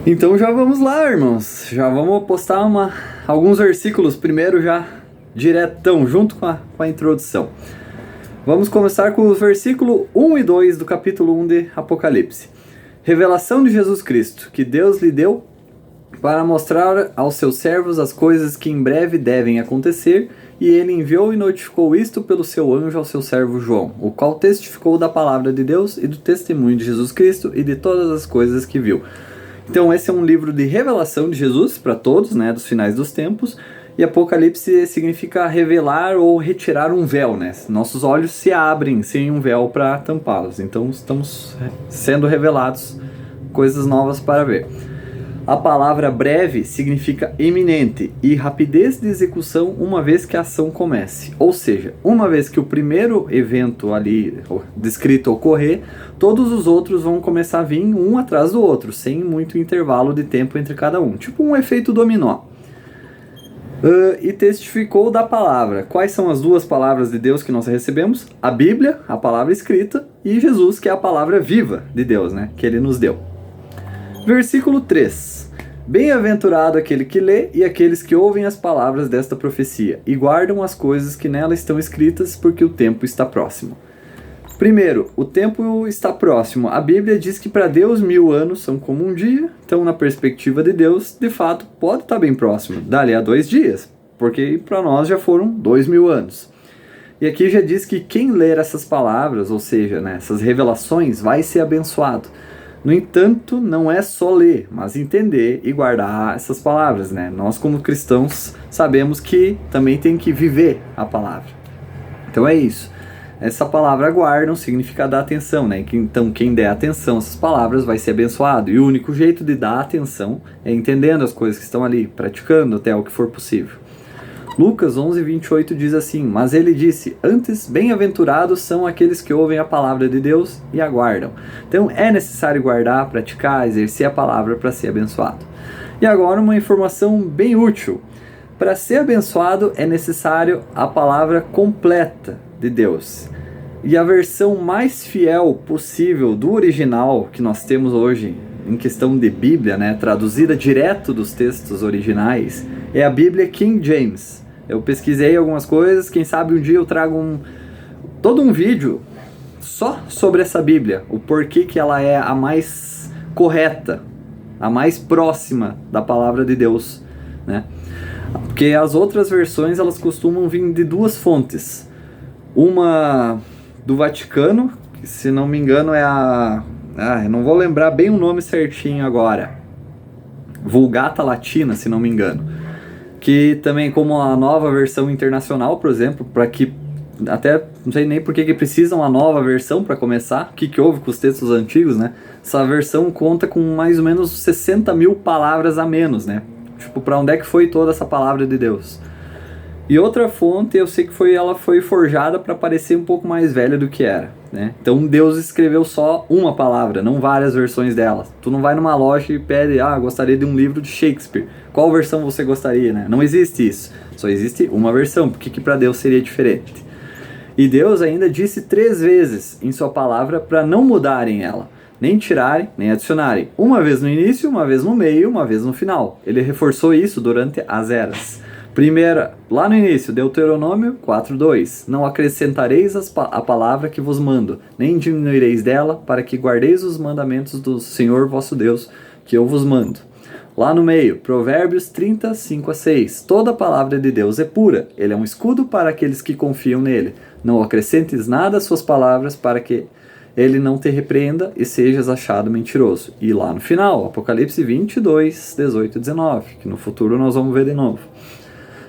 Então já vamos lá, irmãos. Já vamos postar alguns versículos primeiro já diretão, junto com a introdução. Vamos começar com o versículo 1 e 2 do capítulo 1 de Apocalipse. Revelação de Jesus Cristo, que Deus lhe deu para mostrar aos seus servos as coisas que em breve devem acontecer, e ele enviou e notificou isto pelo seu anjo ao seu servo João, o qual testificou da palavra de Deus e do testemunho de Jesus Cristo e de todas as coisas que viu. Então esse é um livro de revelação de Jesus para todos, né, dos finais dos tempos, e Apocalipse significa revelar ou retirar um véu, né? Nossos olhos se abrem sem um véu para tampá-los, então estamos sendo revelados coisas novas para ver. A palavra breve significa iminente e rapidez de execução uma vez que a ação comece. Ou seja, uma vez que o primeiro evento ali descrito ocorrer, todos os outros vão começar a vir um atrás do outro, sem muito intervalo de tempo entre cada um. Tipo um efeito dominó. E testificou da palavra. Quais são as duas palavras de Deus que nós recebemos? A Bíblia, a palavra escrita, e Jesus, que é a palavra viva de Deus, né, que ele nos deu. Versículo 3. Bem-aventurado aquele que lê e aqueles que ouvem as palavras desta profecia e guardam as coisas que nela estão escritas, porque o tempo está próximo. Primeiro, o tempo está próximo. A Bíblia diz que para Deus 1000 anos são como um dia, então na perspectiva de Deus, de fato, pode estar bem próximo, dali a 2 dias, porque para nós já foram 2000 anos. E aqui já diz que quem ler essas palavras, ou seja, né, essas revelações, vai ser abençoado. No entanto, não é só ler, mas entender e guardar essas palavras, né? Nós, como cristãos, sabemos que também tem que viver a palavra. Então é isso. Essa palavra guardam significa dar atenção, né? Então quem der atenção a essas palavras vai ser abençoado. E o único jeito de dar atenção é entendendo as coisas que estão ali, praticando até o que for possível. Lucas 11:28 diz assim: mas ele disse, antes bem-aventurados são aqueles que ouvem a palavra de Deus e a guardam. Então é necessário guardar, praticar, exercer a palavra para ser abençoado. E agora uma informação bem útil. Para ser abençoado é necessário a palavra completa de Deus. E a versão mais fiel possível do original que nós temos hoje em questão de Bíblia, né, traduzida direto dos textos originais, é a Bíblia King James. Eu pesquisei algumas coisas, quem sabe um dia eu trago todo um vídeo só sobre essa Bíblia, o porquê que ela é a mais correta, a mais próxima da palavra de Deus, né? Porque as outras versões elas costumam vir de duas fontes. Uma do Vaticano, que se não me engano é eu não vou lembrar bem o nome certinho agora. Vulgata Latina, se não me engano. Que também como a nova versão internacional, por exemplo, para que até não sei nem por que precisam uma nova versão para começar, o que houve com os textos antigos, né? Essa versão conta com mais ou menos 60.000 palavras a menos, né? Tipo, para onde é que foi toda essa palavra de Deus? E outra fonte, eu sei que ela foi forjada para parecer um pouco mais velha do que era, né? Então Deus escreveu só uma palavra, não várias versões dela. Tu não vai numa loja e pede, gostaria de um livro de Shakespeare. Qual versão você gostaria, né? Não existe isso. Só existe uma versão, porque que para Deus seria diferente. E Deus ainda disse 3 vezes em sua palavra para não mudarem ela, nem tirarem, nem adicionarem. Uma vez no início, uma vez no meio, uma vez no final. Ele reforçou isso durante as eras. Primeira, lá no início, Deuteronômio 4:2. Não acrescentareis a palavra que vos mando, nem diminuireis dela, para que guardeis os mandamentos do Senhor vosso Deus, que eu vos mando. Lá no meio, Provérbios 30:5-6. Toda a palavra de Deus é pura. Ele é um escudo para aqueles que confiam nele. Não acrescentes nada às suas palavras, para que ele não te repreenda e sejas achado mentiroso. E lá no final, Apocalipse 22:18-19, que no futuro nós vamos ver de novo.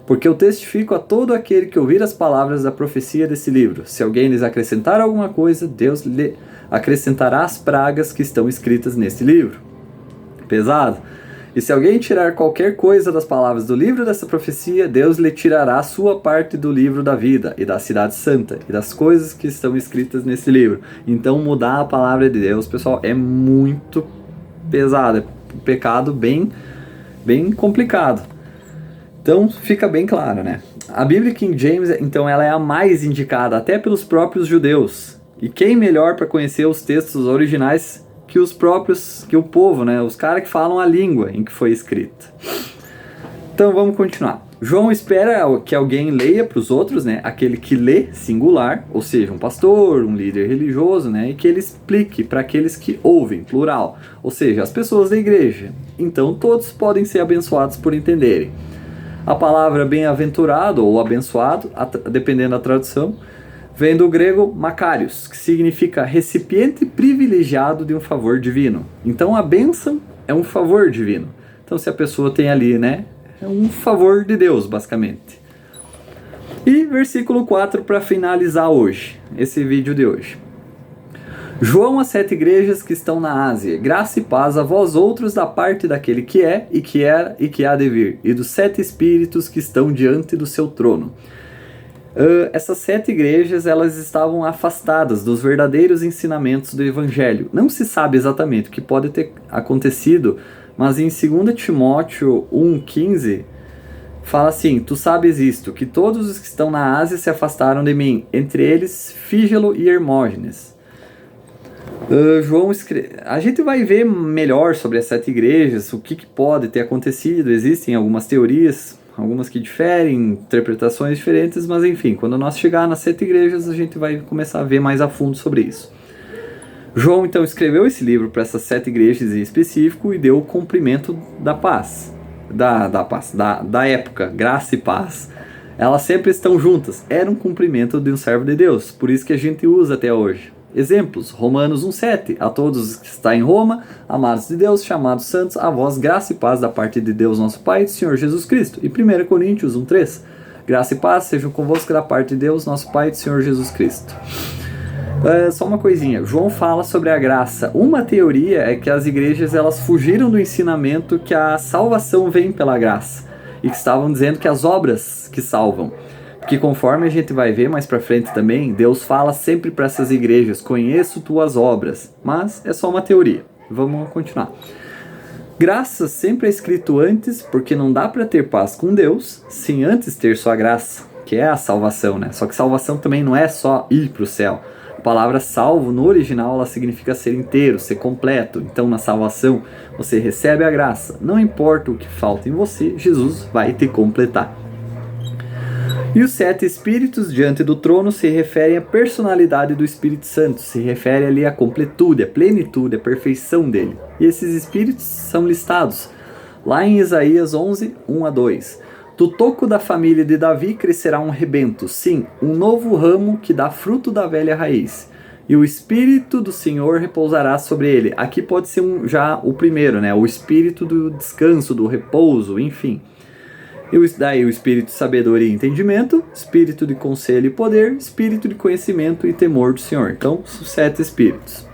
Porque eu testifico a todo aquele que ouvir as palavras da profecia desse livro. Se alguém lhes acrescentar alguma coisa, Deus lhe acrescentará as pragas que estão escritas nesse livro. Pesado. E se alguém tirar qualquer coisa das palavras do livro dessa profecia, Deus lhe tirará a sua parte do livro da vida, e da cidade santa, e das coisas que estão escritas nesse livro. Então mudar a palavra de Deus, pessoal, é muito pesado. É um pecado bem complicado. Então fica bem claro, né? A Bíblia King James, então, ela é a mais indicada até pelos próprios judeus. E quem melhor para conhecer os textos originais que o povo, né, os caras que falam a língua em que foi escrita. Então vamos continuar. João espera que alguém leia para os outros, né, aquele que lê, singular, ou seja, um pastor, um líder religioso, né, e que ele explique para aqueles que ouvem, plural, ou seja, as pessoas da igreja. Então todos podem ser abençoados por entenderem. A palavra bem-aventurado ou abençoado, dependendo da tradução, vem do grego makarios, que significa recipiente privilegiado de um favor divino. Então a bênção é um favor divino. Então se a pessoa tem ali, né, é um favor de Deus, basicamente. E versículo 4 para finalizar hoje, esse vídeo de hoje. João às 7 igrejas que estão na Ásia, graça e paz a vós outros da parte daquele que é, e que era, e que há de vir, e dos 7 espíritos que estão diante do seu trono. Essas 7 igrejas, elas estavam afastadas dos verdadeiros ensinamentos do Evangelho. Não se sabe exatamente o que pode ter acontecido, mas em 2 Timóteo 1,15, fala assim: tu sabes isto, que todos os que estão na Ásia se afastaram de mim, entre eles Fígelo e Hermógenes. A gente vai ver melhor sobre as 7 igrejas, o que pode ter acontecido. Existem algumas teorias, algumas que diferem, interpretações diferentes, mas enfim, quando nós chegar nas 7 igrejas, a gente vai começar a ver mais a fundo sobre isso. João então escreveu esse livro para essas 7 igrejas em específico e deu o cumprimento da paz, da época, graça e paz. Elas sempre estão juntas, era um cumprimento de um servo de Deus, por isso que a gente usa até hoje. Exemplos, Romanos 1,7, a todos que estão em Roma, amados de Deus, chamados santos, a vós graça e paz da parte de Deus nosso Pai e do Senhor Jesus Cristo. E 1 Coríntios 1,3, graça e paz sejam convosco da parte de Deus nosso Pai e do Senhor Jesus Cristo. Só uma coisinha, João fala sobre a graça. Uma teoria é que as igrejas elas fugiram do ensinamento que a salvação vem pela graça e que estavam dizendo que as obras que salvam. Que conforme a gente vai ver mais pra frente também, Deus fala sempre para essas igrejas: conheço tuas obras, mas é só uma teoria. Vamos continuar. Graça sempre é escrito antes, porque não dá para ter paz com Deus sem antes ter sua graça, que é a salvação, né? Só que salvação também não é só ir pro céu. A palavra salvo no original ela significa ser inteiro, ser completo. Então na salvação você recebe a graça, não importa o que falta em você, Jesus vai te completar. E os 7 espíritos diante do trono se referem à personalidade do Espírito Santo, se refere ali à completude, à plenitude, à perfeição dele. E esses espíritos são listados lá em Isaías 11, 1-2. Do toco da família de Davi crescerá um rebento, sim, um novo ramo que dá fruto da velha raiz. E o Espírito do Senhor repousará sobre ele. Aqui pode ser já o primeiro, né? O Espírito do descanso, do repouso, enfim. E daí o espírito de sabedoria e entendimento, espírito de conselho e poder, espírito de conhecimento e temor do Senhor. Então, os 7 espíritos.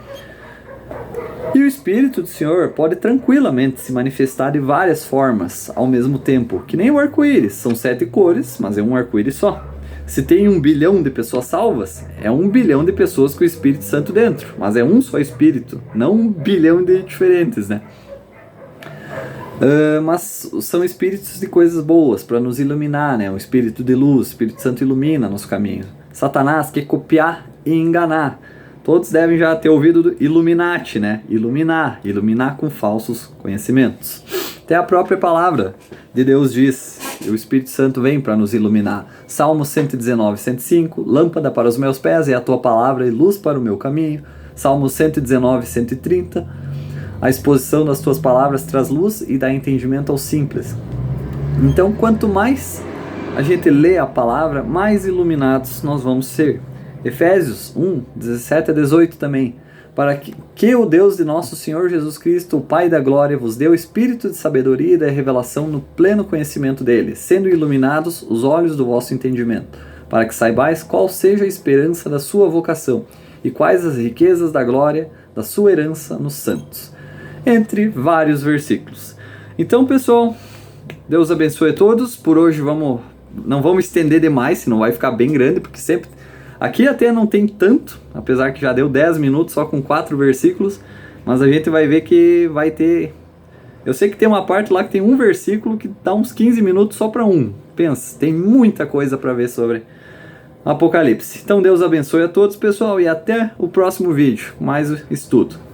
E o espírito do Senhor pode tranquilamente se manifestar de várias formas ao mesmo tempo, que nem o arco-íris. São 7 cores, mas é um arco-íris só. Se tem 1 bilhão de pessoas salvas, é 1 bilhão de pessoas com o Espírito Santo dentro, mas é um só espírito, não 1 bilhão de diferentes, né? Mas são espíritos de coisas boas para nos iluminar, né? Um espírito de luz, o Espírito Santo ilumina nosso caminho. Satanás quer copiar e enganar. Todos devem já ter ouvido do Illuminati, né? Iluminar com falsos conhecimentos. Até a própria palavra de Deus diz, o Espírito Santo vem para nos iluminar. Salmo 119, 105, lâmpada para os meus pés é a tua palavra e luz para o meu caminho. Salmo 119, 130, a exposição das tuas palavras traz luz e dá entendimento aos simples. Então, quanto mais a gente lê a palavra, mais iluminados nós vamos ser. Efésios 1, 17-18 também. Para que o Deus de nosso Senhor Jesus Cristo, o Pai da glória, vos dê o espírito de sabedoria e da revelação no pleno conhecimento dele, sendo iluminados os olhos do vosso entendimento, para que saibais qual seja a esperança da sua vocação e quais as riquezas da glória da sua herança nos santos. Entre vários versículos. Então, pessoal, Deus abençoe a todos. Por hoje não vamos estender demais, senão vai ficar bem grande, porque sempre... Aqui até não tem tanto, apesar que já deu 10 minutos só com 4 versículos, mas a gente vai ver que vai ter... Eu sei que tem uma parte lá que tem um versículo que dá uns 15 minutos só para um. Pensa, tem muita coisa para ver sobre Apocalipse. Então Deus abençoe a todos, pessoal, e até o próximo vídeo. Mais estudo.